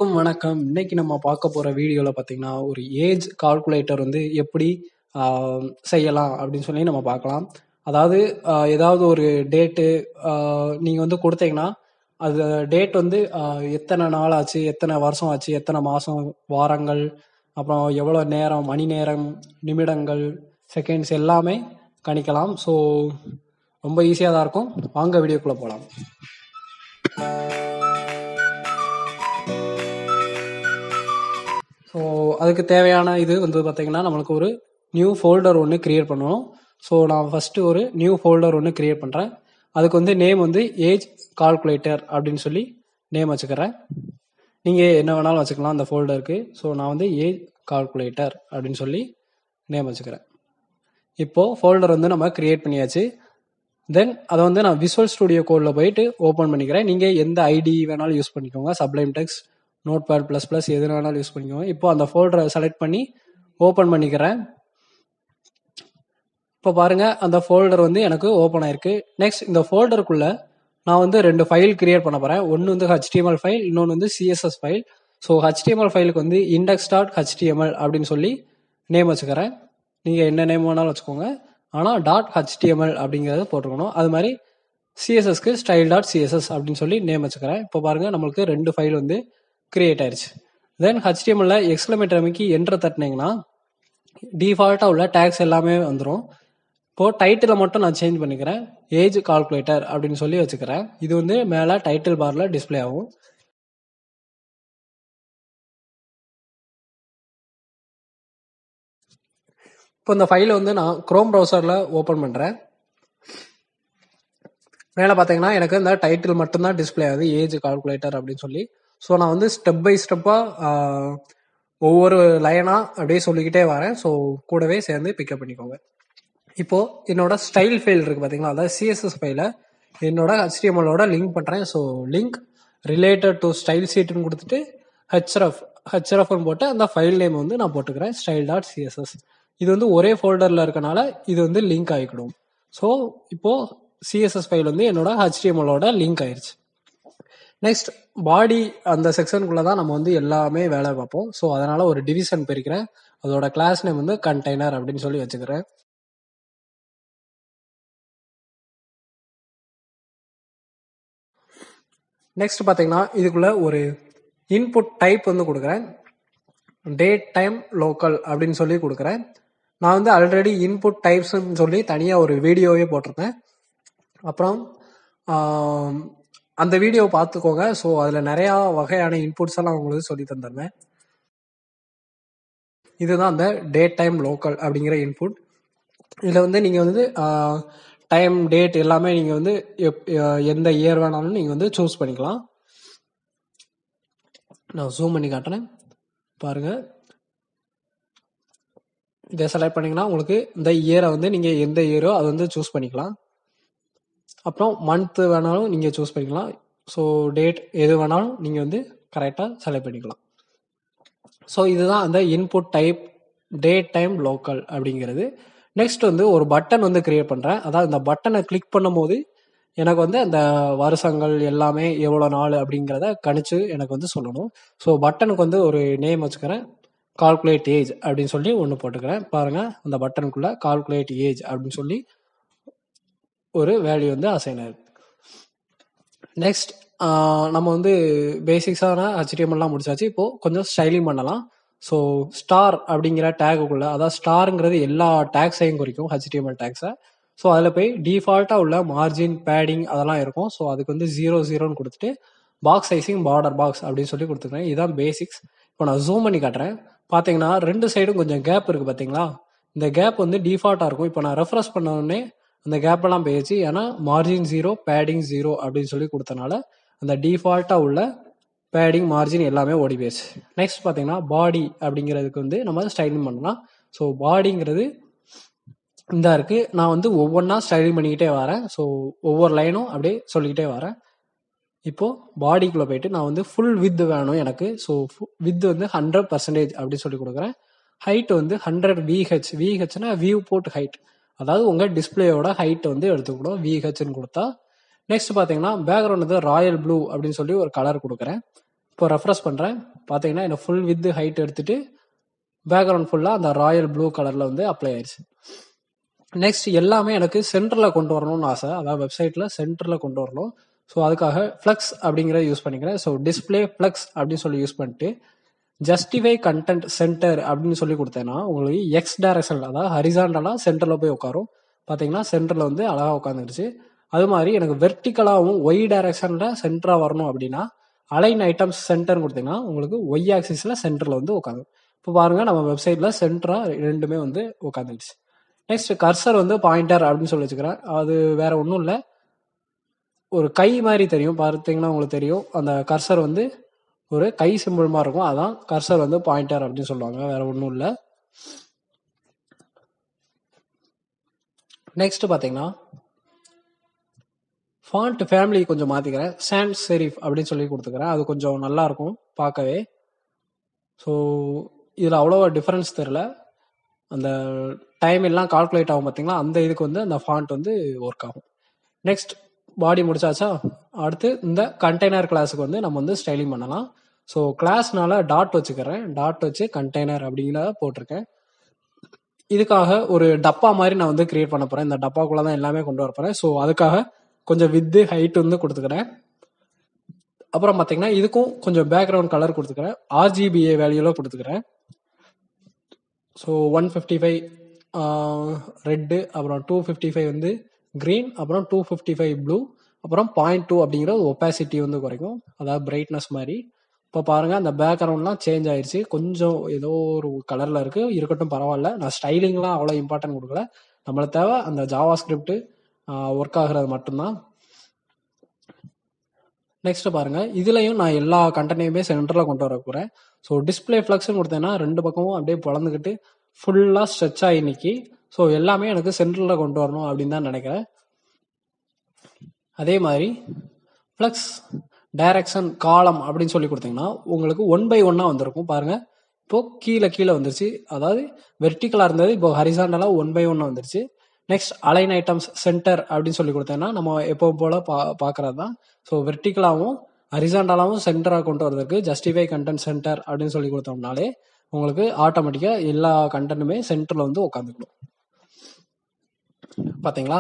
எல்லோருக்கும் வணக்கம். இன்னைக்கு நம்ம பார்க்க போற வீடியோல பார்த்தீங்கன்னா, ஒரு ஏஜ் கால்குலேட்டர் வந்து எப்படி ஆ, செய்யலாம் அப்படின்னு சொல்லி நம்ம பார்க்கலாம். அதாவது ஏதாவது ஒரு டேட்டு நீங்க வந்து கொடுத்தீங்கன்னா, அது டேட் வந்து எத்தனை நாள் ஆச்சு, எத்தனை வருஷம் ஆச்சு, எத்தனை மாசம், வாரங்கள், அப்புறம் எவ்வளவு நேரம், மணி நேரம், நிமிடங்கள், செகண்ட்ஸ் எல்லாமே கணிக்கலாம். ஸோ ரொம்ப ஈஸியாக தான் இருக்கும். வாங்க வீடியோக்குள்ள போகலாம். ஸோ அதுக்கு தேவையான இது வந்து பார்த்தீங்கன்னா, நம்மளுக்கு ஒரு நியூ ஃபோல்டர் ஒன்று கிரியேட் பண்ணணும். ஸோ நான் ஃபஸ்ட்டு ஒரு நியூ ஃபோல்டர் ஒன்று கிரியேட் பண்ணுறேன். அதுக்கு வந்து நேம் வந்து ஏஜ் கால்குலேட்டர் அப்படின்னு சொல்லி நேம் வச்சுக்கிறேன். நீங்கள் என்ன வேணாலும் வச்சுக்கலாம் அந்த ஃபோல்டருக்கு. ஸோ நான் வந்து ஏஜ் கால்குலேட்டர் அப்படின்னு சொல்லி நேம் வச்சுக்கிறேன். இப்போது ஃபோல்டர் வந்து நம்ம கிரியேட் பண்ணியாச்சு. தென் அதை வந்து நான் விசுவல் ஸ்டுடியோ கோடில் போயிட்டு ஓப்பன் பண்ணிக்கிறேன். நீங்கள் எந்த ஐடி வேணாலும் யூஸ் பண்ணிக்கோங்க. Sublime text, notepad plus plus எது வேணாலும் யூஸ் பண்ணிக்கோங்க. இப்போ அந்த ஃபோல்டரை செலக்ட் பண்ணி ஓப்பன் பண்ணிக்கிறேன். இப்போ பாருங்க, அந்த ஃபோல்டர் வந்து எனக்கு ஓப்பன் ஆயிருக்கு. நெக்ஸ்ட் இந்த ஃபோல்டருக்குள்ள நான் வந்து 2 ஃபைல் கிரியேட் பண்ண போறேன். ஒன்று வந்து HTML ஃபைல், இன்னொன்று வந்து CSS ஃபைல். ஸோ HTML ஃபைலுக்கு வந்து index.html அப்படின்னு சொல்லி நேம் வச்சுக்கிறேன். நீங்கள் என்ன நேம் வேணாலும் வச்சுக்கோங்க, ஆனால் .html அப்படிங்கிறத போட்டுக்கணும். அது மாதிரி சிஎஸ்எஸ்க்கு style.css அப்படின்னு சொல்லி நேம் வச்சுக்கிறேன். இப்போ பாருங்க, நம்மளுக்கு 2 ஃபைல் வந்து கிரியேட் ஆயிடுச்சு. தென் HTML எக்ஸ்க்ளமேட்டர் அமைக்கி என்டர் தட்டினீங்கன்னா டிஃபால்ட்டாக உள்ள டேக்ஸ் எல்லாமே வந்துடும். இப்போ டைட்டிலை மட்டும் நான் சேஞ்ச் பண்ணிக்கிறேன். ஏஜ் கால்குலேட்டர் அப்படின்னு சொல்லி வச்சுக்கிறேன். இது வந்து மேலே டைட்டில் பார்ல டிஸ்பிளே ஆகும். இப்போ இந்த ஃபைலை வந்து நான் குரோம் ப்ரௌசரில் ஓப்பன் பண்ணுறேன். மேலே பார்த்தீங்கன்னா எனக்கு இந்த டைட்டில் மட்டும்தான் டிஸ்பிளே ஆகுது, ஏஜ் கால்குலேட்டர் அப்படின்னு சொல்லி. ஸோ நான் வந்து ஸ்டெப் பை ஸ்டெப்பாக ஒவ்வொரு லைனாக அப்படியே சொல்லிக்கிட்டே வரேன். ஸோ கூடவே சேர்ந்து பிக்கப் பண்ணிக்கோங்க. இப்போ என்னோட ஸ்டைல் ஃபைல் இருக்கு பார்த்தீங்களா, அதாவது CSS ஃபைலை என்னோட HTML-ஓட லிங்க் பண்ணுறேன். So link related to style சீட்டுன்னு கொடுத்துட்டு ஹெச்ரஃப்னு போட்டு அந்த ஃபைல் நேம் வந்து நான் போட்டுக்கிறேன், style.css. இது வந்து ஒரே ஃபோல்டரில் இருக்கனால இது வந்து லிங்க் ஆகிக்கிடும். ஸோ இப்போ CSS ஃபைல் வந்து என்னோட HTML-ஓட லிங்க் ஆயிடுச்சு. நெக்ஸ்ட் பாடி அந்த செக்ஷனுக்குள்ள தான் நம்ம வந்து எல்லாமே வேலை பார்ப்போம். ஸோ அதனால ஒரு டிவிஷன் பிரிக்கிறேன். அதோட கிளாஸ் நேம் வந்து கண்டெய்னர் அப்படின்னு சொல்லி வச்சுக்கிறேன். நெக்ஸ்ட் பார்த்தீங்கன்னா, இதுக்குள்ள ஒரு இன்புட் டைப் வந்து கொடுக்குறேன். டேட் டைம் லோக்கல் அப்படின்னு சொல்லி கொடுக்குறேன். நான் வந்து ஆல்ரெடி இன்புட் டைப்ஸ்ன்னு சொல்லி தனியாக ஒரு வீடியோவே போட்டிருந்தேன். அப்புறம் அந்த வீடியோவை பார்த்துக்கோங்க. ஸோ அதில் நிறையா வகையான இன்புட்ஸ் எல்லாம் உங்களுக்கு சொல்லி தந்துடுறேன். இதுதான் அந்த டேட் டைம் லோக்கல் அப்படிங்கிற இன்புட். இதில் வந்து நீங்கள் வந்து டைம், டேட் எல்லாமே நீங்கள் வந்து எந்த இயர் வேணாலும் நீங்கள் வந்து சூஸ் பண்ணிக்கலாம். நான் ஜூம் பண்ணி காட்டுறேன் பாருங்க. இதை செலக்ட் பண்ணிங்கன்னா உங்களுக்கு இந்த இயரை வந்து நீங்கள் எந்த இயரோ அதை வந்து சூஸ் பண்ணிக்கலாம். அப்புறம் மந்த்து வேணாலும் நீங்கள் சூஸ் பண்ணிக்கலாம். ஸோ டேட் எது வேணாலும் நீங்கள் வந்து கரெக்டாக செலக்ட் பண்ணிக்கலாம். ஸோ இதுதான் அந்த input type date time local அப்படிங்கிறது. நெக்ஸ்ட் வந்து ஒரு பட்டன் வந்து கிரியேட் பண்ணுறேன். அதாவது இந்த பட்டனை கிளிக் பண்ணும்போது எனக்கு வந்து அந்த வருஷங்கள் எல்லாமே எவ்வளோ நாள் அப்படிங்கிறத கணிச்சு எனக்கு வந்து சொல்லணும். ஸோ பட்டனுக்கு வந்து ஒரு நேம் வச்சுக்கிறேன், கால்குலேட் ஏஜ் அப்படின்னு சொல்லி ஒன்று போட்டுக்கிறேன். பாருங்கள், அந்த பட்டனுக்குள்ள கால்குலேட் ஏஜ் அப்படின்னு சொல்லி ஒரு வேல்யூ வந்து அசைன் ஆயிருக்கு. நெக்ஸ்ட் நம்ம வந்து பேசிக்ஸான HTML-லாம் முடிச்சாச்சு. இப்போது கொஞ்சம் ஸ்டைலிங் பண்ணலாம். ஸோ ஸ்டார் அப்படிங்கிற டேகுக்குள்ள, அதாவது ஸ்டாருங்கிறது எல்லா டேக்ஸையும் குறிக்கும், HTML டேக்ஸை. ஸோ அதில் போய் டிஃபால்ட்டாக உள்ள மார்ஜின், பேடிங் அதெல்லாம் இருக்கும். ஸோ அதுக்கு வந்து 0 கொடுத்துட்டு பாக்ஸ் சைஸிங் பார்டர் பாக்ஸ் அப்படின்னு சொல்லி கொடுத்துருக்கேன். இதுதான் பேசிக்ஸ். இப்போ நான் ஜூம் பண்ணி காட்டுறேன். பார்த்தீங்கன்னா 2 சைடும் கொஞ்சம் கேப் இருக்குது பார்த்தீங்களா. இந்த கேப் வந்து டிஃபால்ட்டாக இருக்கும். இப்போ நான் ரெஃப்ரெஷ் பண்ண உடனே அந்த கேப்பெல்லாம் போயிடுச்சு. ஏன்னா மார்ஜின் 0, பேடிங் 0 அப்படின்னு சொல்லி கொடுத்தனால அந்த டிஃபால்ட்டாக உள்ள பேடிங், மார்ஜின் எல்லாமே ஓடி போயிடுச்சு. நெக்ஸ்ட் பார்த்தீங்கன்னா பாடி அப்படிங்கிறதுக்கு வந்து நம்ம ஸ்டைலிங் பண்ணலாம். ஸோ பாடிங்கிறது இந்த இருக்கு. நான் வந்து ஒவ்வொன்றா ஸ்டைலிங் பண்ணிக்கிட்டே வரேன். ஸோ ஒவ்வொரு லைனும் அப்படியே சொல்லிக்கிட்டே வரேன். இப்போது பாடிக்குள்ளே போயிட்டு நான் வந்து ஃபுல் வித் வேணும் எனக்கு. ஸோ வித் வந்து 100% அப்படின்னு சொல்லி கொடுக்குறேன். ஹைட் வந்து 100 VH. VHனா வியூ போர்ட் ஹைட், அதாவது உங்கள் டிஸ்பிளேயோட ஹைட்டை வந்து எடுத்துக்கணும், VHன்னு கொடுத்தா. நெக்ஸ்ட் பார்த்தீங்கன்னா பேக்ரவுண்ட் வந்து ராயல் ப்ளூ அப்படின்னு சொல்லி ஒரு கலர் கொடுக்குறேன். இப்போ ரெஃப்ரெஷ் பண்ணுறேன். பார்த்தீங்கன்னா எனக்கு ஃபுல் வித் ஹைட் எடுத்துகிட்டு பேக்ரவுண்ட் ஃபுல்லாக அந்த ராயல் ப்ளூ கலரில் வந்து அப்ளை ஆயிடுச்சு. நெக்ஸ்ட் எல்லாமே எனக்கு சென்டரில் கொண்டு வரணும்னு ஆசை, அதாவது வெப்சைட்டில் சென்டரில் கொண்டு வரணும். ஸோ அதுக்காக ஃப்ளக்ஸ் அப்படிங்கிறத யூஸ் பண்ணிக்கிறேன். ஸோ டிஸ்பிளே ஃப்ளக்ஸ் அப்படின்னு சொல்லி யூஸ் பண்ணிட்டு ஜஸ்டிஃபை கண்டென்ட் சென்டர் அப்படின்னு சொல்லி கொடுத்தேன்னா உங்களுக்கு எக்ஸ் டைரக்ஷன், அதாவது ஹரிசாண்டலாக சென்டரில் போய் உட்காரும். பார்த்தீங்கன்னா சென்டரில் வந்து அழகாக உட்காந்துருச்சு. அது மாதிரி எனக்கு வெர்டிக்கலாகவும் ஒய் டைரக்ஷனில் சென்டராக வரணும் அப்படின்னா அலைன் ஐட்டம்ஸ் சென்டர்னு கொடுத்தீங்கன்னா உங்களுக்கு ஒய் ஆக்சிஸில் சென்டரில் வந்து உட்காந்து. இப்போ பாருங்கள் நம்ம வெப்சைட்டில் சென்டராக ரெண்டுமே வந்து உட்காந்துருச்சு. நெக்ஸ்ட் கர்சர் வந்து பாயிண்டர் அப்படின்னு சொல்லி வச்சுக்கிறேன். அது வேற ஒன்றும் இல்லை, ஒரு கை மாதிரி தெரியும், பார்த்தீங்கன்னா உங்களுக்கு தெரியும். அந்த கர்சர் வந்து ஒரு கை சிம்பிள் மாதிரி இருக்கும், அதான் கர்சர் வந்து பாயிண்டர் அப்படின்னு சொல்லுவாங்க, வேற ஒன்றும் இல்லை. நெக்ஸ்ட் பார்த்தீங்கன்னா ஃபாண்ட் ஃபேமிலி கொஞ்சம் மாற்றிக்கிறேன். சான்ஸ் செரிஃப் அப்படின்னு சொல்லி கொடுத்துக்கிறேன். அது கொஞ்சம் நல்லா இருக்கும் பார்க்கவே. ஸோ இதில் அவ்வளோவா டிஃப்ரென்ஸ் தெரில. அந்த டைம் எல்லாம் கால்குலேட் ஆகும் பார்த்தீங்களா, அந்த இதுக்கு வந்து அந்த ஃபாண்ட் வந்து ஒர்க் ஆகும். நெக்ஸ்ட் பாடி முடிச்சாச்சா, அடுத்து இந்த கண்டெய்னர் கிளாஸுக்கு வந்து நம்ம வந்து ஸ்டைலிங் பண்ணலாம். ஸோ கிளாஸ்னால டாட் வச்சுக்கிறேன், டாட் வச்சு கண்டெய்னர் அப்படிங்கிறத போட்டிருக்கேன். இதுக்காக ஒரு டப்பா மாதிரி நான் வந்து கிரியேட் பண்ண போகிறேன். இந்த டப்பாக்குள்ளே தான் எல்லாமே கொண்டு வர போகிறேன். ஸோ அதுக்காக கொஞ்சம் வித்து ஹைட் வந்து கொடுத்துக்கிறேன். அப்புறம் பார்த்தீங்கன்னா இதுக்கும் கொஞ்சம் பேக்ரவுண்ட் கலர் கொடுத்துக்கிறேன், RGBA வேல்யூவில் கொடுத்துக்கிறேன். ஸோ 155 ரெட்டு, அப்புறம் 255 வந்து க்ரீன், அப்புறம் 255 ப்ளூ, அப்புறம் 0.2 அப்படிங்கிற ஒப்பாசிட்டி வந்து குறைக்கும், அதாவது பிரைட்னஸ் மாதிரி. இப்போ பாருங்கள் அந்த பேக்ரவுண்ட்லாம் சேஞ்ச் ஆயிடுச்சு, கொஞ்சம் ஏதோ ஒரு கலரில் இருக்குது, இருக்கட்டும் பரவாயில்ல. நான் ஸ்டைலிங்லாம் அவ்வளோ இம்பார்ட்டன்ட் கொடுக்கல, நம்மளுக்கு தேவை அந்த ஜாவா ஸ்கிரிப்ட் ஒர்க் ஆகுறது மட்டும்தான். நெக்ஸ்ட் பாருங்க, இதுலயும் நான் எல்லா கண்டென்ட்டையுமே சென்டரில் கொண்டு வர போகிறேன். ஸோ டிஸ்பிளே ஃப்ளக்ஸ்னு கொடுத்தேன்னா ரெண்டு பக்கமும் அப்படியே பொழந்துக்கிட்டு ஃபுல்லாக ஸ்ட்ரெச் ஆகி நிற்கி. ஸோ எல்லாமே எனக்கு சென்டரில் கொண்டு வரணும் அப்படின்னு தான் நினைக்கிறேன். அதே மாதிரி ஃப்ளக்ஸ் டைரக்ஷன் காலம் அப்படின்னு சொல்லி கொடுத்தீங்கன்னா உங்களுக்கு 1/1 வந்திருக்கும். பாருங்க இப்போ கீழே வந்துருச்சு, அதாவது வெர்டிக்கலாக இருந்தது இப்போ ஹரிசாண்டலாக 1/1 வந்துருச்சு. நெக்ஸ்ட் அலைன் ஐட்டம்ஸ் சென்டர் அப்படின்னு சொல்லி கொடுத்தேன்னா நம்ம எப்பவும் போல பார்க்கறது தான். ஸோ வெர்டிக்கலாகவும் ஹரிசாண்டலாகவும் சென்டராக கொண்டு வரதுக்கு ஜஸ்டிஃபை கண்டென்ட் சென்டர் அப்படின்னு சொல்லி கொடுத்தோம்னாலே உங்களுக்கு ஆட்டோமேட்டிக்காக எல்லா கண்டென்ட்டுமே சென்டரில் வந்து உட்காந்துக்கணும். பார்த்தீங்களா,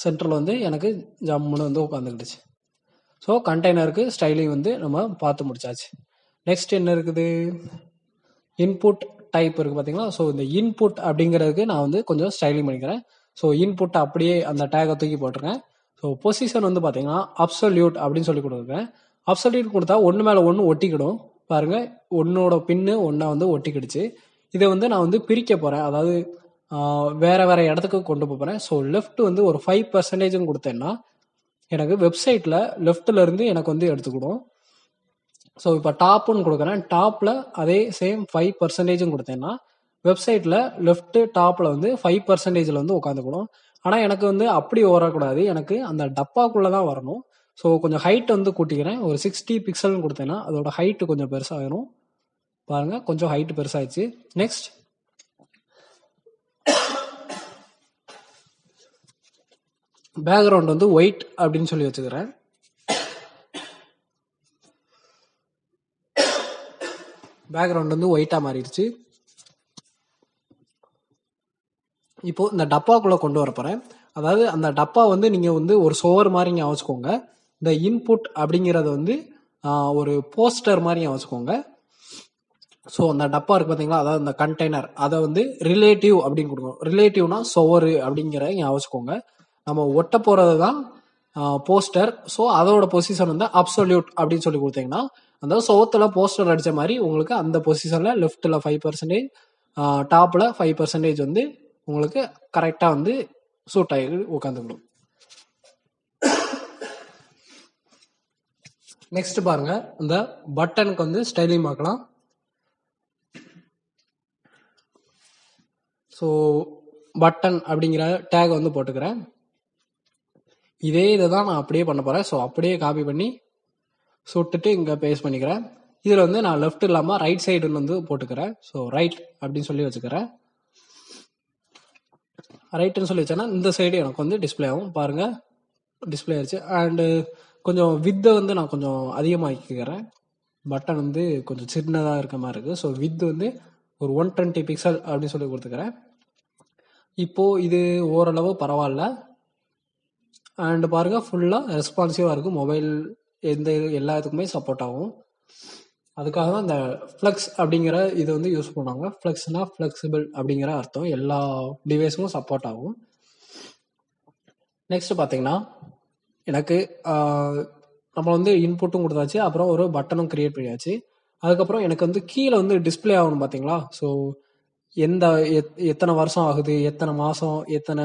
சென்டரில் வந்து எனக்கு ஜம்முன்னு வந்து உட்காந்துக்கிடுச்சு. ஸோ கண்டெய்னருக்கு ஸ்டைலிங் வந்து நம்ம பார்த்து முடிச்சாச்சு. நெக்ஸ்ட் என்ன இருக்குது, இன்புட் டைப் இருக்குது பார்த்தீங்களா. ஸோ இந்த இன்புட் அப்படிங்கிறதுக்கு நான் வந்து கொஞ்சம் ஸ்டைலிங் பண்ணிக்கிறேன். ஸோ இன்புட் அப்படியே அந்த டேகை தூக்கி போட்டிருக்கேன். ஸோ பொசிஷன் வந்து பார்த்தீங்கன்னா அப்சல்யூட் அப்படின்னு சொல்லி கொடுத்துருக்கேன். அப்சல்யூட் கொடுத்தா ஒன்று மேலே ஒன்று ஒட்டிக்கிடும். பாருங்க, ஒன்னோட பின்னு ஒன்றை வந்து ஒட்டிக்கிடுச்சு. இதை வந்து நான் வந்து பிரிக்க போகிறேன், அதாவது வேற வேற இடத்துக்கு கொண்டு போகிறேன். ஸோ லெஃப்ட் வந்து ஒரு 5% கொடுத்தேன்னா எனக்கு வெப்சைட்டில் லெஃப்டில் இருந்து எனக்கு வந்து எடுத்துக்கிடும். ஸோ இப்போ டாப்னு கொடுக்குறேன், டாப்பில் அதே சேம் 5% கொடுத்தேன்னா வெப்சைட்டில் லெஃப்ட் டாப்பில் வந்து 5% வந்து உட்காந்துக்கணும். ஆனால் எனக்கு வந்து அப்படி வரக்கூடாது, எனக்கு அந்த டப்பாக்குள்ளே தான் வரணும். ஸோ கொஞ்சம் ஹைட் வந்து கூட்டிக்கிறேன், ஒரு 60 பிக்சல்னு கொடுத்தேன்னா அதோட ஹைட்டு கொஞ்சம் பெருசாகிடும். பாருங்கள் கொஞ்சம் ஹைட்டு பெருசாகிடுச்சு. நெக்ஸ்ட் பேக்ரவுண்ட் வந்து ஒயிட் அப்படின்னு சொல்லி வச்சுக்கிறேன். பேக்ரவுண்ட் வந்து ஒயிட்டாக மாறிடுச்சு. இப்போ இந்த டப்பாக்குள்ளே கொண்டு வர போகிறேன். அதாவது அந்த டப்பா வந்து நீங்கள் வந்து ஒரு சோவர் மாதிரி ஞாபகம் வச்சுக்கோங்க. இந்த இன்புட் அப்படிங்கிறத வந்து ஒரு போஸ்டர் மாதிரி ஞாபகம் வச்சுக்கோங்க. ஸோ அந்த டப்பா இருக்குது பார்த்தீங்களா, அதாவது இந்த கண்டெய்னர், அதை வந்து ரிலேட்டிவ் அப்படின்னு கொடுக்கணும். ரிலேட்டிவ்னா சோவர் அப்படிங்கிற ஞாபகம் வச்சுக்கோங்க. நம்ம ஒட்ட போகிறது தான் போஸ்டர். ஸோ அதோட பொசிஷன் வந்து அப்சல்யூட் அப்படின்னு சொல்லி கொடுத்தீங்கன்னா அந்த சோத்தில் போஸ்டர் அடித்த மாதிரி உங்களுக்கு அந்த பொசிஷனில் லெஃப்டில் 5%, டாப்பில் 5% வந்து உங்களுக்கு கரெக்டாக வந்து சூட் ஆகி உட்காந்துக்கணும். நெக்ஸ்ட் பாருங்க, இந்த பட்டனுக்கு வந்து ஸ்டைலிங் பார்க்கலாம். ஸோ பட்டன் அப்படிங்கிற டேக் வந்து போட்டுக்கிறேன். இதே இதை தான் நான் அப்படியே பண்ண போகிறேன். ஸோ அப்படியே காப்பி பண்ணி சுட்டுட்டு இங்கே பேஸ்ட் பண்ணிக்கிறேன். இதில் வந்து நான் லெஃப்ட் இல்லாமல் ரைட் சைடுன்னு வந்து போட்டுக்கிறேன். ஸோ ரைட் அப்படின்னு சொல்லி வச்சுக்கிறேன். ரைட்டுன்னு சொல்லி வச்சேன்னா இந்த சைடு எனக்கு வந்து டிஸ்பிளே ஆகும். பாருங்கள் டிஸ்பிளே ஆயிடுச்சு. அண்டு கொஞ்சம் வித்தை வந்து நான் கொஞ்சம் அதிகமாக்கிக்கிறேன். பட்டன் வந்து கொஞ்சம் சின்னதாக இருக்க மாதிரி இருக்குது. ஸோ வித் வந்து ஒரு 120 பிக்சல் அப்படின்னு சொல்லி கொடுத்துக்கிறேன். இப்போது இது ஓரளவு பரவாயில்ல. அண்ட் பாருங்கள் ஃபுல்லாக ரெஸ்பான்சிவாக இருக்கும். மொபைல் எல்லாத்துக்குமே சப்போர்ட் ஆகும். அதுக்காக தான் இந்த ஃப்ளெக்ஸ் அப்படிங்கிற இது வந்து யூஸ் பண்ணுவாங்க. ஃப்ளெக்ஸ்னா ஃப்ளெக்சிபிள் அப்படிங்கிற அர்த்தம். எல்லா டிவைஸும் சப்போர்ட் ஆகும். நெக்ஸ்ட் பார்த்தீங்கன்னா எனக்கு நம்ம வந்து இன்புட்டும் கொடுத்தாச்சு, அப்புறம் ஒரு பட்டனும் கிரியேட் பண்ணியாச்சு. அதுக்கப்புறம் எனக்கு வந்து கீழே வந்து டிஸ்பிளே ஆகணும் பார்த்தீங்களா. ஸோ எத்தனை வருஷம் ஆகுது, எத்தனை மாதம், எத்தனை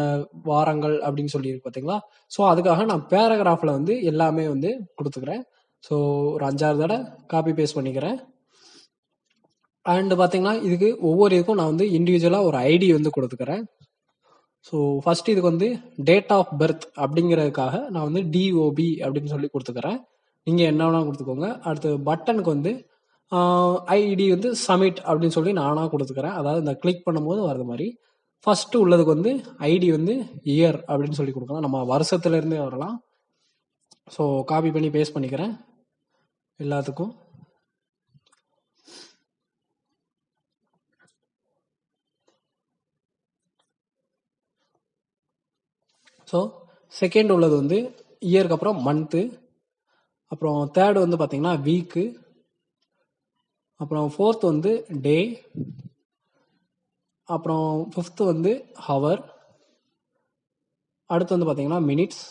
வாரங்கள் அப்படின்னு சொல்லியிருக்கு பார்த்தீங்களா. ஸோ அதுக்காக நான் பேராகிராஃபில் வந்து எல்லாமே வந்து கொடுத்துக்கிறேன். ஸோ ஒரு 5-6 தடவை காப்பி பேஸ்ட் பண்ணிக்கிறேன். அண்ட் பார்த்தீங்கன்னா இதுக்கு ஒவ்வொரு இதுக்கும் நான் வந்து இண்டிவிஜுவலாக ஒரு ஐடி வந்து கொடுத்துக்கிறேன். ஸோ ஃபர்ஸ்ட் இதுக்கு வந்து டேட் ஆஃப் பர்த் அப்படிங்கிறதுக்காக நான் வந்து டிஓபி அப்படின்னு சொல்லி கொடுத்துக்கிறேன். நீங்கள் என்ன வேணால் கொடுத்துக்கோங்க. அடுத்து பட்டனுக்கு வந்து ஐடி வந்து சப்மிட் அப்படின்னு சொல்லி நானாக கொடுத்துக்கிறேன். அதாவது இந்த கிளிக் பண்ணும்போது வரது மாதிரி. ஃபர்ஸ்ட் உள்ளதுக்கு வந்து ஐடி வந்து இயர் அப்படின்னு சொல்லி கொடுக்கலாம். நம்ம வருஷத்துலேருந்தே வரலாம். ஸோ காப்பி பண்ணி பேஸ்ட் பண்ணிக்கிறேன் எல்லாத்துக்கும். ஸோ செகண்ட் உள்ளது வந்து இயருக்கு அப்புறம் மந்த்து, அப்புறம் தேர்டு வந்து பார்த்தீங்கன்னா வீக்கு, அப்புறம் ஃபோர்த் வந்து டே, அப்புறம் ஃபிஃப்த்து வந்து ஹவர், அடுத்து வந்து பார்த்தீங்கன்னா மினிட்ஸ்,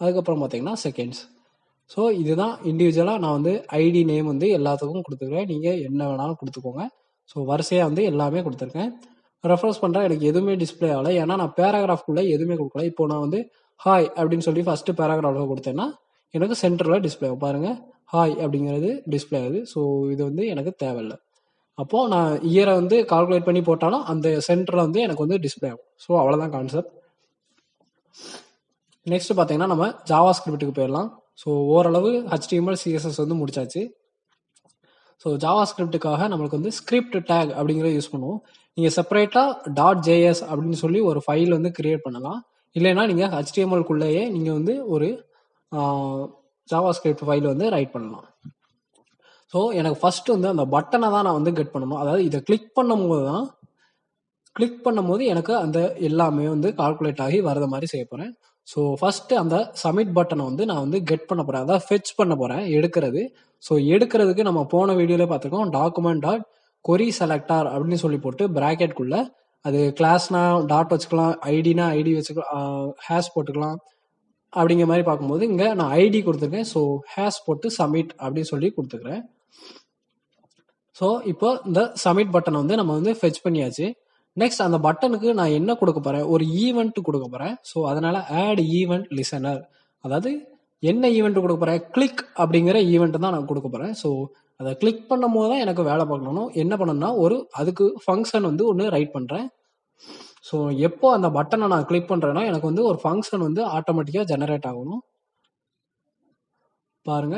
அதுக்கப்புறம் பார்த்தீங்கன்னா செகண்ட்ஸ். ஸோ இதுதான் இண்டிவிஜுவலாக நான் வந்து ஐடி நேம் வந்து எல்லாத்துக்கும் கொடுத்துருக்கேன். நீங்கள் என்ன வேணாலும் கொடுத்துக்கோங்க. ஸோ வரிசையாக வந்து எல்லாமே கொடுத்துருக்கேன். ரெஃபரன்ஸ் பண்ணுறேன். எனக்கு எதுவுமே டிஸ்பிளே ஆகலை, ஏன்னா நான் பேராகிராஃப்குள்ளே எதுவுமே கொடுக்கல. இப்போ நான் வந்து ஹாய் அப்படின்னு சொல்லி ஃபஸ்ட்டு பேராகிராஃபில் கொடுத்தேன்னா எனக்கு சென்டரில் டிஸ்பிளே ஆகும். பாருங்கள், ஹாய் அப்படிங்கிறது டிஸ்பிளே ஆகுது. ஸோ இது வந்து எனக்கு தேவையில்லை. அப்போது நான் இயரை வந்து கால்குலேட் பண்ணி போட்டாலும் அந்த சென்டரில் வந்து எனக்கு வந்து டிஸ்பிளே ஆகும். ஸோ அவ்வளோதான் கான்செப்ட். நெக்ஸ்ட் பார்த்தீங்கன்னா நம்ம ஜாவா ஸ்கிரிப்டுக்கு போயிடலாம். ஸோ ஓரளவு HTML CSS வந்து முடிச்சாச்சு. ஸோ ஜாவா ஸ்கிரிப்டுக்காக நம்மளுக்கு வந்து ஸ்கிரிப்ட் டேக் அப்படிங்கிறத யூஸ் பண்ணுவோம். நீங்கள் செப்பரேட்டாக .js அப்படின்னு சொல்லி ஒரு ஃபைல் வந்து கிரியேட் பண்ணலாம். இல்லைன்னா நீங்கள் HTML-குள்ளேயே நீங்கள் வந்து ஒரு ஜாவா ஸ்கிரிப்ட் ஃபைல் வந்து ரைட் பண்ணலாம். ஸோ எனக்கு ஃபர்ஸ்ட் வந்து அந்த பட்டனை தான் நான் வந்து கெட் பண்ணணும். அதாவது இதை கிளிக் பண்ணும்போது எனக்கு அந்த எல்லாமே வந்து கால்குலேட் ஆகி வரத மாதிரி செய்ய போகிறேன். ஸோ ஃபர்ஸ்ட் அந்த சப்மிட் பட்டனை வந்து நான் வந்து கெட் பண்ண போகிறேன், அதாவது ஃபெச் பண்ண போகிறேன், எடுக்கிறது. ஸோ எடுக்கிறதுக்கு நம்ம போன வீடியோவில் பார்த்துருக்கோம், document.query selector அப்படின்னு சொல்லி போட்டு ப்ராக்கெட்குள்ள அது கிளாஸ்னா டாட் வச்சுக்கலாம், ஐடினா ஐடி வச்சுக்கலாம், ஹேஷ் போட்டுக்கலாம். அப்படிங்கிற மாதிரி பார்க்கும்போது இங்கே நான் ஐடி கொடுத்துருக்கேன். ஸோ ஹேஷ் போட்டு சப்மிட் அப்படின்னு சொல்லி கொடுத்துக்கிறேன். ஸோ இப்போ இந்த சப்மிட் பட்டனை வந்து நம்ம வந்து ஃபெச் பண்ணியாச்சு. நெக்ஸ்ட் அந்த பட்டனுக்கு நான் என்ன கொடுக்க போறேன், ஒரு ஈவெண்ட் கொடுக்க போறேன். ஸோ அதனால ஆட் ஈவெண்ட் லிசனர், அதாவது என்ன ஈவெண்ட் கொடுக்க போறேன், கிளிக் அப்படிங்கிற ஈவெண்ட் தான் நான் கொடுக்க போறேன். ஸோ அதை கிளிக் பண்ணும் போது தான் எனக்கு வேலை பார்க்கணும். என்ன பண்ணணும்னா அதுக்கு ஃபங்க்ஷன் வந்து ஒன்று ரைட் பண்றேன். ஸோ எப்போ அந்த பட்டனை நான் கிளிக் பண்றேன்னா எனக்கு வந்து ஒரு ஃபங்க்ஷன் வந்து ஆட்டோமேட்டிக்காக ஜெனரேட் ஆகணும். பாருங்க,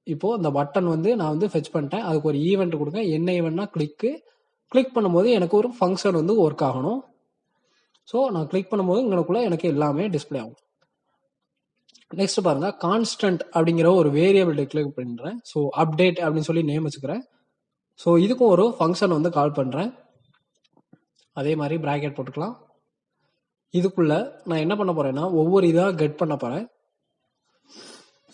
இப்போ இந்த பட்டன் வந்து நான் வந்து ஃபெச் பண்ணிட்டேன். அதுக்கு ஒரு ஈவெண்ட் கொடுங்க. என்ன ஈவெண்ட்னா கிளிக் பண்ணும்போது எனக்கு ஒரு ஃபங்க்ஷன் வந்து ஒர்க் ஆகணும். ஸோ நான் கிளிக் பண்ணும்போது இங்கனக்குள்ள எனக்கு எல்லாமே டிஸ்பிளே ஆகும். நெக்ஸ்ட் பாருங்க, கான்ஸ்டன்ட் அப்படிங்கிற ஒரு வேரியபிள் டிக்ளேர் பண்ணுறேன். ஸோ அப்டேட் அப்படின்னு சொல்லி நேம் வச்சுக்கிறேன். ஸோ இதுக்கும் ஒரு ஃபங்க்ஷன் வந்து கால் பண்ணுறேன். அதே மாதிரி ப்ராக்கெட் போட்டுக்கலாம். இதுக்குள்ள நான் என்ன பண்ண போறேன்னா ஒவ்வொரு இதாக கெட் பண்ண போறேன்.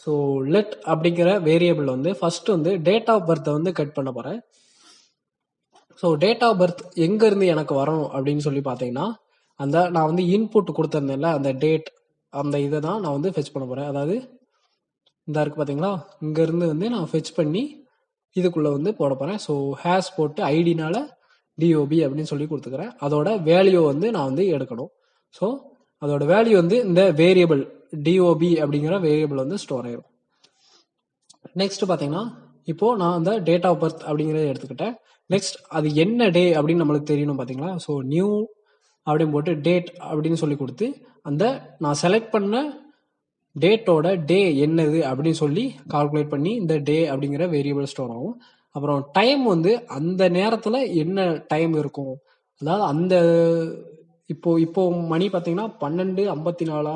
ஸோ லெட் அப்படிங்கிற வேரியபிள் வந்து ஃபர்ஸ்ட் வந்து டேட் ஆஃப் பர்த்தை வந்து கட் பண்ண போறேன். ஸோ டேட் ஆஃப் பர்த் எங்கேருந்து எனக்கு வரணும் அப்படின்னு சொல்லி பார்த்தீங்கன்னா அந்த நான் வந்து இன்புட் கொடுத்துருந்தேன்ல அந்த டேட், அந்த இதை தான் நான் வந்து ஃபெச் பண்ண போகிறேன். அதாவது இந்த இருக்கு பார்த்தீங்களா, இங்கேருந்து வந்து நான் ஃபெச் பண்ணி இதுக்குள்ளே வந்து போட போகிறேன். ஸோ ஹேஷ் போட்டு ஐடினால டிஓபி அப்படின்னு சொல்லி கொடுத்துக்கிறேன். அதோட வேல்யூ வந்து நான் வந்து எடுக்கணும். ஸோ அதோட வேல்யூ வந்து இந்த வேரியபிள் டிஓபி அப்படிங்கிற வேரியபிள் வந்து ஸ்டோர் ஆயிடும். நெக்ஸ்ட் பார்த்தீங்கன்னா இப்போ நான் அந்த டேட் ஆஃப் பர்த் அப்படிங்கிறத எடுத்துக்கிட்டேன். நெக்ஸ்ட் அது என்ன டே அப்படின்னு நம்மளுக்கு தெரியணும் பார்த்தீங்களா. ஸோ நியூ அப்படின்னு போட்டு டேட் அப்படின்னு சொல்லி கொடுத்து அந்த நான் செலக்ட் பண்ண டேட்டோட டே என்னது அப்படின்னு சொல்லி கால்குலேட் பண்ணி இந்த டே அப்படிங்கிற வேரியபிள் ஸ்டோர் ஆகும். அப்புறம் டைம் வந்து அந்த நேரத்தில் என்ன டைம் இருக்கும், அதாவது அந்த இப்போ மணி பார்த்தீங்கன்னா 12:54.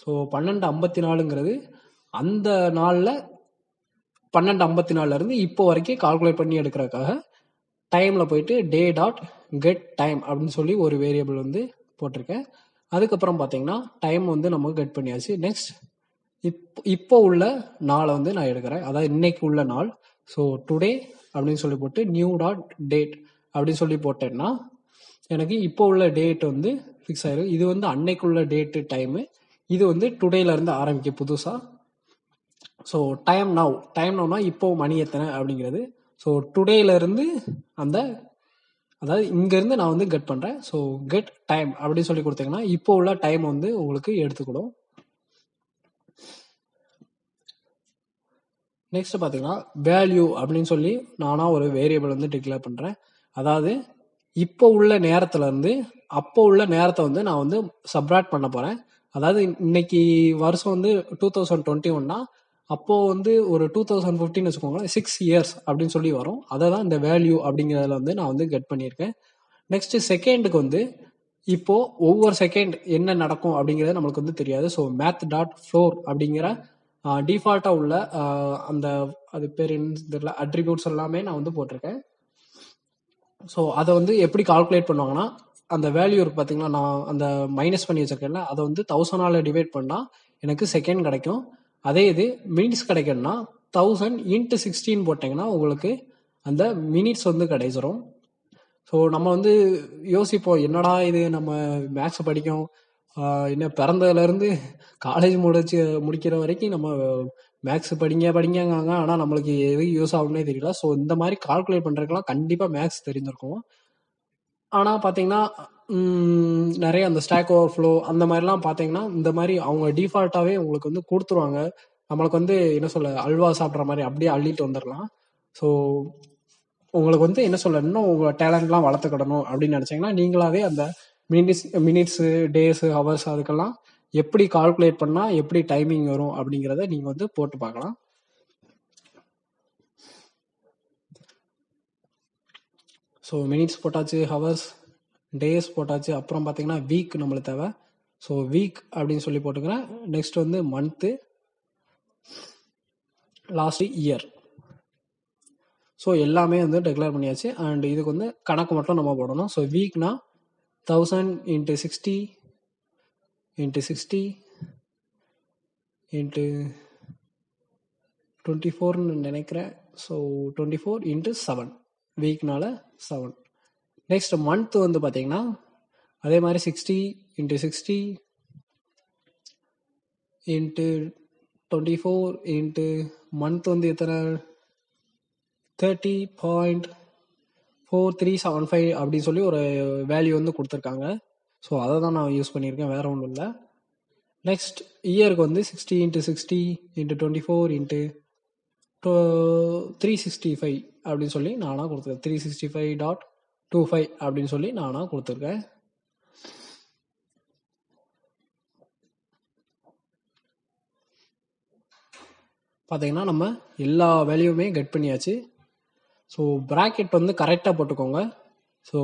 ஸோ 12:54ங்கிறது அந்த நாளில் 12:54 இருந்து இப்போ வரைக்கும் கால்குலேட் பண்ணி எடுக்கிறதுக்காக டைமில் போயிட்டு டே டாட் கெட் டைம் அப்படின்னு சொல்லி ஒரு வேரியபிள் வந்து போட்டிருக்கேன். அதுக்கப்புறம் பார்த்தீங்கன்னா டைம் வந்து நம்ம கெட் பண்ணியாச்சு. நெக்ஸ்ட் இப்போ உள்ள நாளை வந்து நான் எடுக்கிறேன், அதாவது இன்னைக்கு உள்ள நாள். ஸோ டுடே அப்படின்னு சொல்லி போட்டு நியூ டாட் டேட் அப்படின்னு சொல்லி போட்டேன்னா எனக்கு இப்போ உள்ள டேட் வந்து ஃபிக்ஸ் ஆயிடும். இது வந்து அன்னைக்கு உள்ள டேட்டு டைமு, இது வந்து டுடேலேருந்து ஆரம்பிக்க புதுசாக. ஸோ டைம் நவ்னா இப்போ மணி எத்தனை அப்படிங்கிறது. ஸோ டுடேலேருந்து அந்த அதாவது இங்கேருந்து நான் வந்து கெட் பண்ணுறேன். ஸோ கெட் டைம் அப்படின்னு சொல்லி கொடுத்தீங்கன்னா இப்போ உள்ள டைம் வந்து உங்களுக்கு எடுத்துக்கிடும். நெக்ஸ்ட் பார்த்தீங்கன்னா வேல்யூ அப்படின்னு சொல்லி நானாக ஒரு வேரியபிள் வந்து டிக்ளேர் பண்ணுறேன். அதாவது இப்போ உள்ள நேரத்துலேருந்து அப்போ உள்ள நேரத்தை வந்து நான் வந்து சப்ராக்ட் பண்ண போகிறேன். அதாவது இன்னைக்கு வருஷம் வந்து 2021னா அப்போது வந்து ஒரு 2015 வச்சுக்கோங்களேன், 6 இயர்ஸ் அப்படின்னு சொல்லி வரும். அதை தான் இந்த வேல்யூ அப்படிங்கிறதுல வந்து நான் வந்து கெட் பண்ணியிருக்கேன். நெக்ஸ்ட் செகண்டுக்கு வந்து இப்போ ஒவ்வொரு செகண்ட் என்ன நடக்கும் அப்படிங்கிறது நம்மளுக்கு வந்து தெரியாது. ஸோ மேத் டாட் ஃப்ளோர் அப்படிங்கிற டிஃபால்ட்டாக உள்ள அந்த அது பேர் என்ன தெரியல அட்ரிபியூட்ஸ் எல்லாமே நான் வந்து போட்டிருக்கேன். ஸோ அதை வந்து எப்படி கால்குலேட் பண்ணுவாங்கன்னா அந்த வேல்யூ இருக்கு பார்த்தீங்களா, நான் அந்த மைனஸ் பண்ணி வச்சிருக்கேன்ல, அதை வந்து 1000ஆல் டிவைட் பண்ணால் எனக்கு செகண்ட் கிடைக்கும். அதே இது மினிட்ஸ் கிடைக்கணும்னா 1000 × 16 போட்டிங்கன்னா உங்களுக்கு அந்த மினிட்ஸ் வந்து கிடைச்சிரும். ஸோ நம்ம வந்து யோசிப்போம், என்னடா இது நம்ம மேக்ஸ் படிக்கும் இன்னும் பிறந்ததுலேருந்து காலேஜ் முடிக்கிற வரைக்கும் நம்ம மேக்ஸ் படிங்காங்க, ஆனால் நம்மளுக்கு எது யூஸ் ஆகும்னே தெரியல. ஸோ இந்த மாதிரி கால்குலேட் பண்ணுறதுக்கெல்லாம் கண்டிப்பாக மேக்ஸ் தெரிஞ்சிருக்கும். ஆனால் பார்த்தீங்கன்னா நிறைய அந்த ஸ்டாக் ஓவர் ஃப்ளோ அந்த மாதிரிலாம் பார்த்தீங்கன்னா இந்த மாதிரி அவங்க டிஃபால்ட்டாகவே உங்களுக்கு வந்து கொடுத்துருவாங்க. நம்மளுக்கு வந்து என்ன சொல்ல அல்வா சாப்பிட்ற மாதிரி அப்படியே அள்ளிட்டு வந்துடலாம். ஸோ உங்களுக்கு வந்து என்ன சொல்ல இன்னும் உங்கள் டேலண்ட்லாம் வளர்த்துக்கிடணும் அப்படின்னு நினச்சிங்கன்னா நீங்களாவே அந்த மினிட்ஸு டேஸு ஹவர்ஸ் அதுக்கெல்லாம் எப்படி கால்குலேட் பண்ணால் எப்படி டைமிங் வரும் அப்படிங்கிறத நீங்கள் வந்து போட்டு பார்க்கலாம். ஸோ மினிட்ஸ் போட்டாச்சு, ஹவர்ஸ், டேஸ் போட்டாச்சு. அப்புறம் பார்த்தீங்கன்னா வீக் நம்மளுக்கு தேவை. ஸோ வீக் அப்படின்னு சொல்லி போட்டுக்கிறேன். நெக்ஸ்ட் வந்து மந்த்து, லாஸ்ட் இயர். ஸோ எல்லாமே வந்து டிக்ளேர் பண்ணியாச்சு. அண்ட் இதுக்கு வந்து கணக்கு மட்டும் நம்ம போடணும். ஸோ வீக்னா 1000 × 60 × 60 × 24ன்னு நினைக்கிறேன். ஸோ 24 × 7 வீக்னால 7. நெக்ஸ்ட் மந்த் வந்து பார்த்தீங்கன்னா அதே மாதிரி 60 × 60 × 24 மந்த் வந்து எத்தனை 30.4375 அப்படின்னு சொல்லி ஒரு வேல்யூ வந்து கொடுத்துருக்காங்க. ஸோ அதை தான் நான் யூஸ் பண்ணியிருக்கேன், வேற ஒன்றும் இல்லை. நெக்ஸ்ட் இயருக்கு வந்து 60 × 60 × 24 × 365 அப்படின்னு சொல்லி நானாக கொடுத்துருக்கேன். 365.25 அப்படின்னு சொல்லி நானாக கொடுத்துருக்கேன். பார்த்தீங்கன்னா நம்ம எல்லா வேல்யூமே கெட் பண்ணியாச்சு. ஸோ ப்ராக்கெட் வந்து கரெக்டாக போட்டுக்கோங்க. ஸோ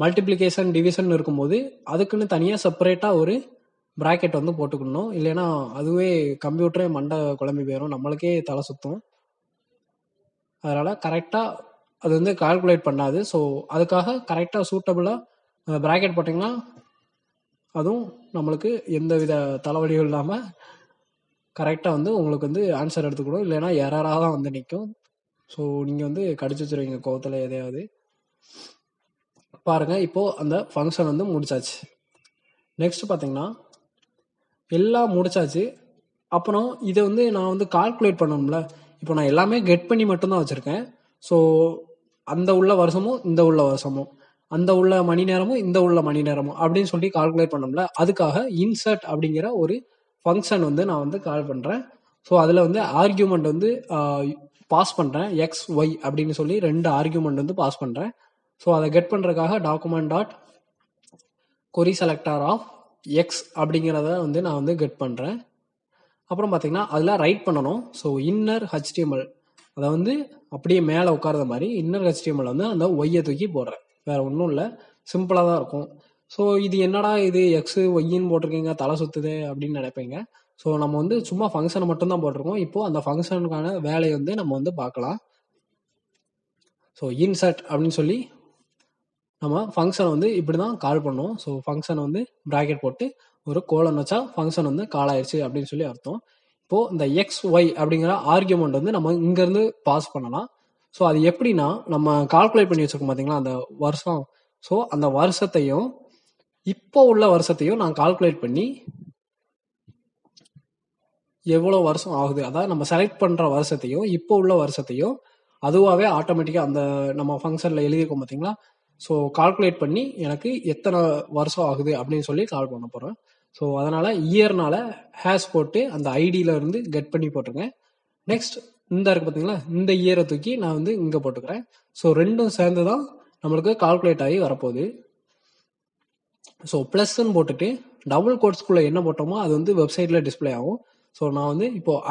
மல்டிப்ளிகேஷன் டிவிஷன் இருக்கும்போது அதுக்குன்னு தனியாக செப்பரேட்டாக ஒரு ப்ராக்கெட் வந்து போட்டுக்கணும். இல்லைன்னா அதுவே கம்ப்யூட்டரே மண்டை குழம்பி போயிடும், நம்மளுக்கே தலை சுற்றும். அதனால் கரெக்டாக அது வந்து கால்குலேட் பண்ணாது. ஸோ அதுக்காக கரெக்டாக சூட்டபுளாக ப்ராக்கெட் போட்டிங்கன்னா அதுவும் நம்மளுக்கு எந்த வித தலைவலியும் இல்லாமல் கரெக்டாக வந்து உங்களுக்கு வந்து ஆன்சர் எடுத்துக்கணும். இல்லைன்னா எரராக தான் வந்து நிற்கும். ஸோ நீங்கள் வந்து கடிச்சு வச்சுருவீங்க கோவத்தில் எதையாவது. பாருங்கள், இப்போது அந்த ஃபங்க்ஷன் வந்து முடிச்சாச்சு. நெக்ஸ்ட் பார்த்தீங்கன்னா எல்லாம் முடிச்சாச்சு. அப்புறம் இதை வந்து நான் வந்து கால்குலேட் பண்ணணும்ல. இப்போ நான் எல்லாமே கெட் பண்ணி மட்டும்தான் வச்சுருக்கேன். ஸோ அந்த உள்ள வருஷமும் இந்த உள்ள வருஷமும், அந்த உள்ள மணி நேரமும் இந்த உள்ள மணி நேரமும் அப்படின்னு சொல்லி கால்குலேட் பண்ணோம்ல. அதுக்காக இன்சர்ட் அப்படிங்கிற ஒரு ஃபங்க்ஷன் வந்து நான் வந்து கால் பண்ணுறேன். ஸோ அதில் வந்து ஆர்கியூமெண்ட் வந்து பாஸ் பண்ணுறேன், எக்ஸ் ஒய் அப்படின்னு சொல்லி 2 ஆர்கியூமெண்ட் வந்து பாஸ் பண்ணுறேன். ஸோ அதை கெட் பண்ணுறதுக்காக document dot query selector of x அப்படிங்கிறத வந்து நான் வந்து கெட் பண்ணுறேன். அப்புறம் பார்த்தீங்கன்னா அதில் ரைட் பண்ணணும். ஸோ இன்னர் ஹெச்டிஎம்எல் அதை வந்து அப்படியே மேலே உட்கார்ற மாதிரி இன்னர் ஹெச்டிஎம்எல் வந்து அந்த ஒய்யை தூக்கி போடுறேன். வேறு ஒன்றும் இல்லை, சிம்பிளாக தான் இருக்கும். ஸோ இது என்னடா இது எக்ஸு ஒய்யின்னு போட்டிருக்கீங்க, தலை சுற்றுது அப்படின்னு நினைப்பீங்க. ஸோ நம்ம வந்து சும்மா ஃபங்க்ஷனை மட்டும்தான் போட்டிருக்கோம். இப்போது அந்த ஃபங்க்ஷனுக்கான வேலையை வந்து நம்ம வந்து பார்க்கலாம். ஸோ இன்சர்ட் அப்படின்னு சொல்லி நம்ம ஃபங்க்ஷனை வந்து இப்படி தான் கால் பண்ணோம். ஸோ ஃபங்க்ஷனை வந்து ப்ராக்கெட் போட்டு ஒரு கோலன் வச்சா ஃபங்க்ஷன் வந்து கால் ஆயிடுச்சு அப்படின்னு சொல்லி அர்த்தம். இப்போது இந்த எக்ஸ் ஒய் அப்படிங்கிற ஆர்கியூமெண்ட் வந்து நம்ம இங்கேருந்து பாஸ் பண்ணலாம். ஸோ அது எப்படின்னா, நம்ம கால்குலேட் பண்ணி வச்சுருக்கோம் பார்த்தீங்களா அந்த வருஷம். ஸோ அந்த வருஷத்தையும் இப்போ உள்ள வருஷத்தையும் நான் கால்குலேட் பண்ணி எவ்வளோ வருஷம் ஆகுது, அதாவது நம்ம செலக்ட் பண்ணுற வருஷத்தையும் இப்போ உள்ள வருஷத்தையும் அதுவாகவே ஆட்டோமேட்டிக்காக அந்த நம்ம ஃபங்க்ஷனில் எழுதியிருக்கோம் பார்த்தீங்களா, ஸோ கால்குலேட் பண்ணி எனக்கு எத்தனை வருஷம் ஆகுது அப்படின்னு சொல்லி கால் பண்ண போகிறேன். ஸோ அதனால் இயர்னால ஹேஷ் போட்டு அந்த ஐடியில இருந்து கெட் பண்ணி போட்டிருக்கேன். நெக்ஸ்ட் இந்த இருக்கு பார்த்தீங்களா, இந்த இயரை தூக்கி நான் வந்து இங்கே போட்டுக்கிறேன். ஸோ ரெண்டும் சேர்ந்து தான் நம்மளுக்கு கால்குலேட் ஆகி வரப்போகுது. ஸோ ப்ளஸ்ன்னு போட்டுட்டு டபுள் கோட்ஸ்குள்ளே என்ன போட்டோமோ அது வந்து வெப்சைட்டில் டிஸ்பிளே ஆகும். ஸோ நான் வந்து இப்போது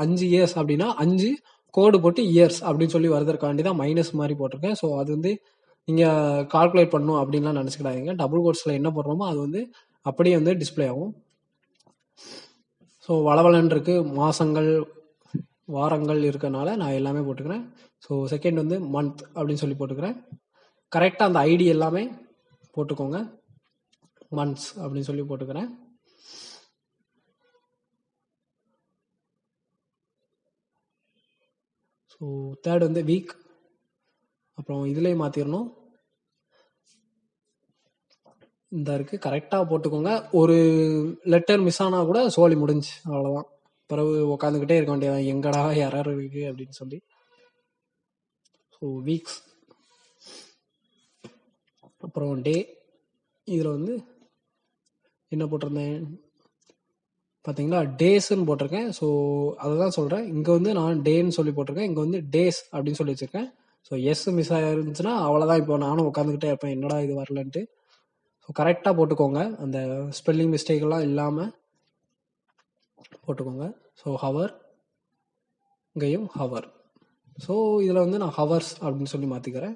5 இயர்ஸ் அப்படின்னா 5 கோடு போட்டு இயர்ஸ் அப்படின்னு சொல்லி வரதற்காண்டி தான் மைனஸ் மாதிரி போட்டிருக்கேன். ஸோ அது வந்து நீங்கள் கால்குலேட் பண்ணணும் அப்படின்லாம் நினச்சிக்கிடாதீங்க. டபுள் கோட்ஸில் என்ன போடுறோமோ அது வந்து அப்படியே வந்து டிஸ்பிளே ஆகும். ஸோ வளவலன் இருக்கு, மாதங்கள் வாரங்கள் இருக்கனால நான் எல்லாமே போட்டுக்கிறேன். ஸோ செகண்ட் வந்து மந்த் அப்படின்னு சொல்லி போட்டுக்கிறேன். கரெக்டாக அந்த ஐடி எல்லாமே போட்டுக்கோங்க. மந்த்ஸ் அப்படின்னு சொல்லி போட்டுக்கிறேன். ஸோ தேர்ட் வந்து வீக். அப்புறம் இதுலேயே மாற்றிடணும். இந்த இருக்குது, கரெக்டாக போட்டுக்கோங்க. ஒரு லெட்டர் மிஸ் ஆனால் கூட சோலி முடிஞ்சு, அவ்வளோதான். பிறகு உட்காந்துக்கிட்டே இருக்க வேண்டியதான், எங்கடா எரர் இருக்கு அப்படின்னு சொல்லி. So weeks. அப்புறம் டே. இதில் வந்து என்ன போட்டிருந்தேன் பார்த்தீங்களா, டேஸ்ன்னு போட்டிருக்கேன். ஸோ அதை தான் சொல்கிறேன். இங்கே வந்து நான் டேன்னு சொல்லி போட்டிருக்கேன், இங்கே வந்து டேஸ் அப்படின்னு சொல்லி வச்சுருக்கேன். ஸோ எஸ் மிஸ் ஆயிருந்துச்சுன்னா அவ்வளோதான். இப்போ நானும் உட்காந்துக்கிட்டே இருப்பேன், என்னடா இது வரலன்ட்டு. ஸோ கரெக்டாக போட்டுக்கோங்க, அந்த ஸ்பெல்லிங் மிஸ்டேக்கெல்லாம் இல்லாமல் போட்டுக்கோங்க. ஸோ ஹவர், இங்கேயும் ஹவர். ஸோ இதில் வந்து நான் ஹவர்ஸ் அப்படின்னு சொல்லி மாற்றிக்கிறேன்.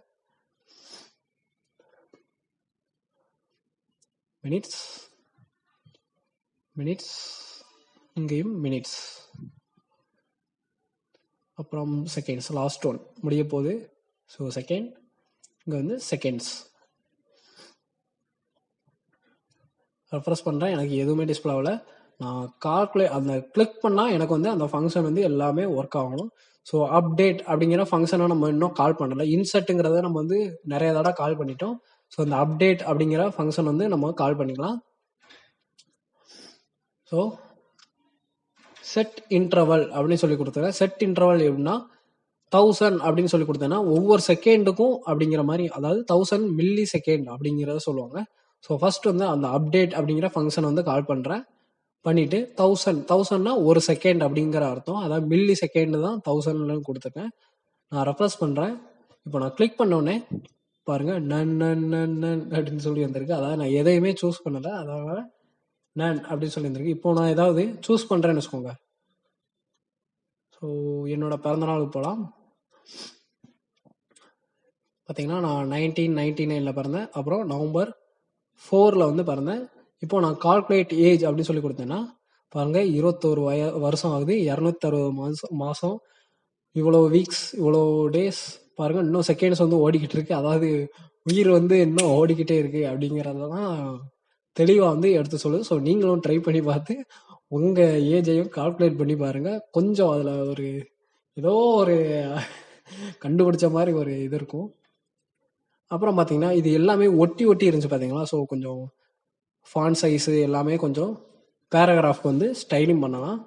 மினிட்ஸ், மினிட்ஸ், இங்கேயும் மினிட்ஸ். அப்புறம் செகண்ட்ஸ், லாஸ்ட் ஒன் முடிய போகுது. ஸோ செகண்ட், இங்கே வந்து செகண்ட்ஸ். ரெஃப்ரெஷ் பண்ணுறேன், எனக்கு எதுவுமே டிஸ்பிளே ஆகல. நான் கால்குலேட் அந்த கிளிக் பண்ணால் எனக்கு வந்து அந்த ஃபங்க்ஷன் வந்து எல்லாமே ஒர்க் ஆகணும். ஸோ அப்டேட் அப்படிங்கிற ஃபங்க்ஷனை நம்ம இன்னும் கால் பண்ணலை. இன்சர்ட்டுங்கிறத நம்ம வந்து நிறைய தடவை கால் பண்ணிட்டோம். ஸோ அந்த அப்டேட் அப்படிங்கிற ஃபங்க்ஷன் வந்து நம்ம கால் பண்ணிக்கலாம். ஸோ செட் இன்டர்வல் அப்படின்னு சொல்லி கொடுத்துருக்கேன். செட் இன்டர்வல் எப்படின்னா 1000 அப்படின்னு சொல்லி கொடுத்தேன்னா ஒவ்வொரு செகண்டுக்கும் அப்படிங்கிற மாதிரி, அதாவது 1000 மில்லி செகண்ட் அப்படிங்கிறத சொல்லுவாங்க. ஸோ ஃபர்ஸ்ட் வந்து அந்த அப்டேட் அப்படிங்கிற ஃபங்க்ஷன் வந்து கால் பண்ணுறேன். பண்ணிட்டு 1000னா ஒரு செகண்ட் அப்படிங்கிற அர்த்தம். அதாவது மில்லி செகண்ட் தான் 1000ன்னு கொடுத்துருக்கேன். நான் ரெஃப்ரெஷ் பண்ணுறேன். இப்போ நான் கிளிக் பண்ணோடனே பாருங்க, நன் நன் நன் நன் அப்படின்னு சொல்லி வந்திருக்கு. அதாவது நான் எதையுமே சூஸ் பண்ணலை, அதனால நன் அப்படின்னு சொல்லி வந்திருக்கு. இப்போ நான் ஏதாவது சூஸ் பண்ணுறேன்னு வச்சுக்கோங்க. ஸோ என்னோட பிறந்தநாளுக்கு போகலாம். பார்த்தீங்கன்னா நான் 1999 பிறந்தேன். அப்புறம் நவம்பர் 4 வந்து பிறந்தேன். இப்போ நான் கால்குலேட் ஏஜ் அப்படின்னு சொல்லி கொடுத்தேன்னா பாருங்க, 21 வருஷம் ஆகுது, 260 மாதம், இவ்வளோ வீக்ஸ், இவ்வளோ டேஸ். பாருங்க, இன்னும் செகண்ட்ஸ் வந்து ஓடிக்கிட்டு இருக்கு. அதாவது உயிர் வந்து இன்னும் ஓடிக்கிட்டே இருக்கு அப்படிங்கிறதான் தெளிவாக வந்து எடுத்து சொல்லுது. ஸோ நீங்களும் ட்ரை பண்ணி பார்த்து உங்கள் ஏஜையும் கால்குலேட் பண்ணி பாருங்க. கொஞ்சம் அதில் ஒரு ஏதோ ஒரு கண்டுபிடிச்ச மாதிரி ஒரு இது இருக்கும். அப்புறம் பார்த்தீங்கன்னா இது எல்லாமே ஒட்டி ஒட்டி இருந்துச்சு பார்த்தீங்களா. ஸோ கொஞ்சம் ஃபாண்ட் சைஸு எல்லாமே கொஞ்சம் பேராகிராஃப்க்கு வந்து ஸ்டைலிங் பண்ணலாம்.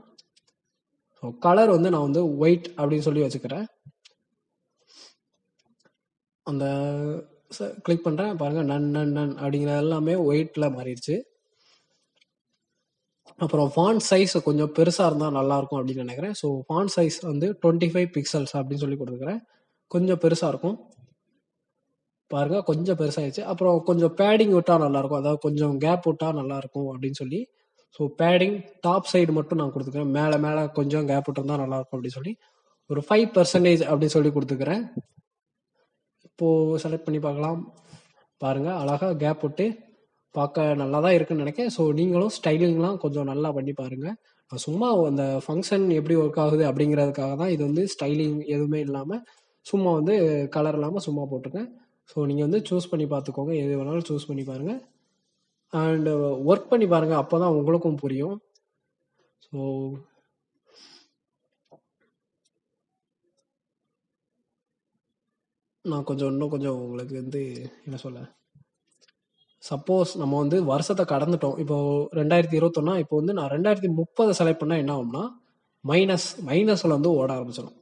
ஸோ கலர் வந்து நான் வந்து ஒயிட் அப்படின்னு சொல்லி வச்சுக்கிறேன். அந்த கிளிக் பண்ணுறேன் பாருங்கள், நன் நன் நன் அப்படிங்கிற எல்லாமே ஒயிட்டில் மாறிடுச்சு. அப்புறம் ஃபாண்ட் சைஸ் கொஞ்சம் பெருசாக இருந்தால் நல்லாயிருக்கும் அப்படின்னு நினைக்கிறேன். ஸோ ஃபாண்ட் சைஸ் வந்து 25 பிக்சல்ஸ் அப்படின்னு சொல்லி கொடுத்துக்கிறேன். கொஞ்சம் பெருசாக இருக்கும் பாருங்க, கொஞ்சம் பெருசாகிடுச்சு. அப்புறம் கொஞ்சம் பேடிங் விட்டால் நல்லாயிருக்கும், அதாவது கொஞ்சம் கேப் விட்டால் நல்லாயிருக்கும் அப்படின்னு சொல்லி. ஸோ பேடிங் டாப் சைடு மட்டும் நான் கொடுத்துக்கிறேன், மேலே மேலே கொஞ்சம் கேப் விட்டுருந்தா நல்லாயிருக்கும் அப்படின்னு சொல்லி ஒரு 5% அப்படின்னு சொல்லி கொடுத்துக்கிறேன். இப்போது செலக்ட் பண்ணி பார்க்கலாம். பாருங்கள், அழகாக கேப் விட்டு பார்க்க நல்லா தான் இருக்குன்னு நினைக்கிறேன். ஸோ நீங்களும் ஸ்டைலிங்லாம் கொஞ்சம் நல்லா பண்ணி பாருங்கள். சும்மா அந்த ஃபங்க்ஷன் எப்படி ஒர்க் ஆகுது அப்படிங்கிறதுக்காக தான் இது வந்து ஸ்டைலிங் எதுவுமே இல்லாமல் சும்மா வந்து கலர் இல்லாமல் சும்மா போட்டிருக்கேன். ஸோ நீங்கள் வந்து சூஸ் பண்ணி பார்த்துக்கோங்க, எது வேணாலும் சூஸ் பண்ணி பாருங்கள் அண்ட் ஒர்க் பண்ணி பாருங்கள், அப்போ தான் உங்களுக்கும் புரியும். ஸோ நான் இன்னும் கொஞ்சம் உங்களுக்கு வந்து என்ன சொல்ல, சப்போஸ் நம்ம வந்து வருஷத்தை கடந்துட்டோம், இப்போ 2021, இப்போ வந்து நான் 2030 செலக்ட் பண்ணால் என்ன ஆகும்னா மைனஸில் வந்து ஓட ஆரம்பிச்சிடும்.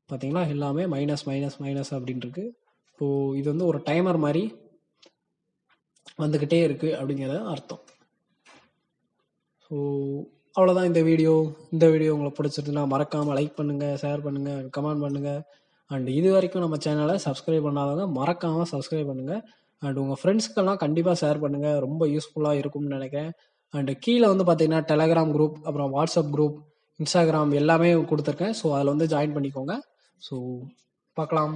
பார்த்தீங்களா, எல்லாமே மைனஸ் மைனஸ் மைனஸ் அப்படின்னு இருக்கு. ஸோ இது வந்து ஒரு டைமர் மாதிரி வந்துக்கிட்டே இருக்குது அப்படிங்கிறத அர்த்தம். ஸோ அவ்வளோதான் இந்த வீடியோ. இந்த வீடியோ உங்களுக்கு பிடிச்சிருந்துன்னா மறக்காமல் லைக் பண்ணுங்கள், ஷேர் பண்ணுங்கள், கமெண்ட் பண்ணுங்கள். அண்ட் இது வரைக்கும் நம்ம சேனலை சப்ஸ்கிரைப் பண்ணாதவங்க மறக்காமல் சப்ஸ்கிரைப் பண்ணுங்கள். அண்ட் உங்கள் ஃப்ரெண்ட்ஸ்க்கெல்லாம் கண்டிப்பாக ஷேர் பண்ணுங்கள், ரொம்ப யூஸ்ஃபுல்லாக இருக்கும்னு நினைக்கிறேன். அண்டு கீழே வந்து பார்த்தீங்கன்னா டெலகிராம் குரூப், அப்புறம் வாட்ஸ்அப் குரூப், இன்ஸ்டாகிராம் எல்லாமே கொடுத்துருக்கேன். ஸோ அதில் வந்து ஜாயின் பண்ணிக்கோங்க. ஸோ பார்க்கலாம்.